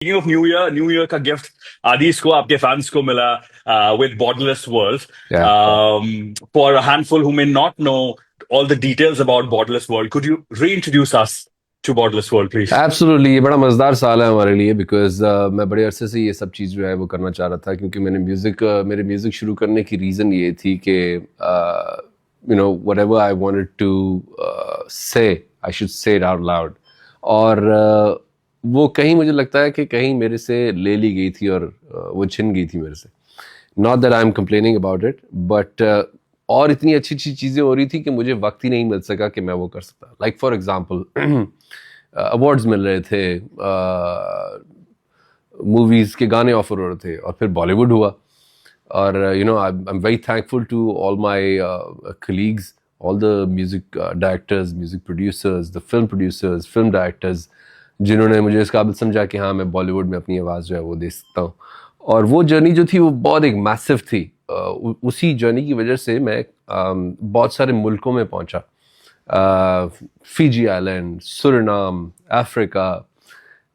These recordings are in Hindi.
Speaking of New Year का गिफ्ट आदिस को आपके फैंस को मिला with Borderless World. Yeah. For a handful who may not know all the details about Borderless World, could you reintroduce us to Borderless World, please? Absolutely, ये बड़ा मज़ेदार साल है हमारे लिए बिकॉज मैं बड़े अरसे से ये सब चीज़ जो है वो करना चाह रहा था, क्योंकि मेरे म्यूज़िक शुरू करने की रीज़न ये थी कि व्हाटएवर आई वांटेड टू से I should say it out loud. और वो कहीं मुझे लगता है कि कहीं मेरे से ले ली गई थी और वो छिन गई थी मेरे से। Not that I am complaining about it, but और इतनी अच्छी अच्छी चीज़ें हो रही थी कि मुझे वक्त ही नहीं मिल सका कि मैं वो कर सकता। लाइक फॉर एग्जाम्पल अवार्ड्स मिल रहे थे, मूवीज़ के गाने ऑफर हो रहे थे, और फिर बॉलीवुड हुआ। और I am very thankful to all my colleagues, all the music directors, music producers, the film producers, film directors, जिन्होंने मुझे इस काबिल समझा कि हाँ, मैं बॉलीवुड में अपनी आवाज़ जो है वो दे सकता हूँ। और वो जर्नी जो थी वो बहुत एक मैसिव थी। उसी जर्नी की वजह से मैं बहुत सारे मुल्कों में पहुँचा, फिजी आइलैंड, सुरनाम, अफ्रीका।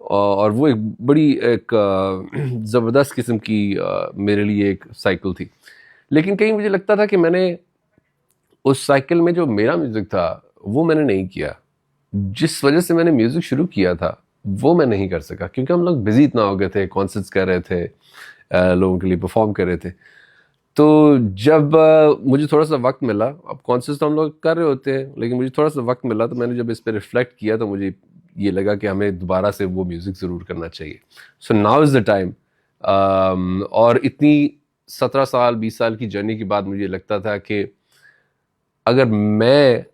और वो एक बड़ी एक ज़बरदस्त किस्म की मेरे लिए एक साइकिल थी। लेकिन कहीं मुझे लगता था कि मैंने उस साइकिल में जो मेरा म्यूज़िक था वो मैंने नहीं किया। जिस वजह से मैंने म्यूज़िक शुरू किया था वो मैं नहीं कर सका, क्योंकि हम लोग बिजी इतना हो गए थे, कॉन्सर्ट्स कर रहे थे, लोगों के लिए परफॉर्म कर रहे थे। तो जब मुझे थोड़ा सा वक्त मिला, अब कॉन्सर्ट्स तो हम लोग कर रहे होते हैं, लेकिन मुझे थोड़ा सा वक्त मिला, तो मैंने जब इस पर रिफ्लेक्ट किया तो मुझे ये लगा कि हमें दोबारा से वो म्यूज़िक ज़रूर करना चाहिए। So now is the time. और इतनी 17 साल 20 साल की जर्नी के बाद मुझे लगता था कि अगर मैं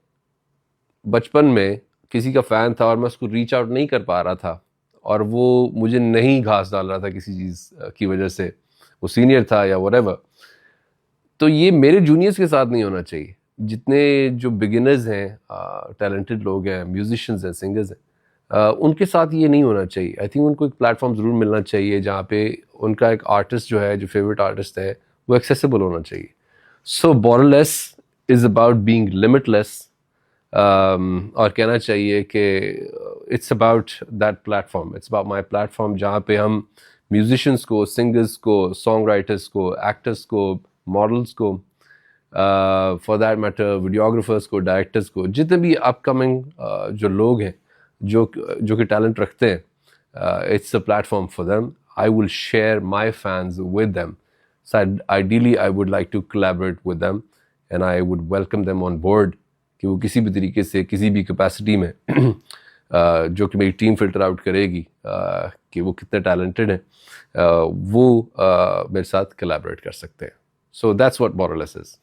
बचपन में किसी का फ़ैन था और मैं उसको रीच आउट नहीं कर पा रहा था, और वो मुझे नहीं घास डाल रहा था किसी चीज़ की वजह से, वो सीनियर था या व्हाटएवर, तो ये मेरे जूनियर्स के साथ नहीं होना चाहिए। जितने जो बिगिनर्स हैं, टैलेंटेड लोग हैं, म्यूजिशियंस हैं, सिंगर्स हैं, उनके साथ ये नहीं होना चाहिए। आई थिंक उनको एक प्लेटफॉर्म ज़रूर मिलना चाहिए जहाँ पे उनका एक आर्टिस्ट जो है, जो फेवरेट आर्टिस्ट है, वो एक्सेसिबल होना चाहिए। So borderless is about being limitless. और कहना चाहिए कि it's about that platform, it's about my platform, जहाँ पे हम म्यूजिशियंस को, सिंगर्स को, सॉन्ग राइटर्स को, एक्टर्स को, मॉडल्स को, फॉर दैट मैटर वीडियोग्राफर्स को, डायरेक्टर्स को, जितने भी अपकमिंग जो लोग हैं, जो कि टैलेंट रखते हैं, it's a platform for them. I will share my fans with them. So ideally I would like to collaborate with them, and I would welcome them on board, कि वो किसी भी तरीके से, किसी भी कैपेसिटी में जो कि मेरी टीम फिल्टर आउट करेगी कि वो कितने टैलेंटेड हैं, वो मेरे साथ कोलैबोरेट कर सकते हैं। So that's what borderless is.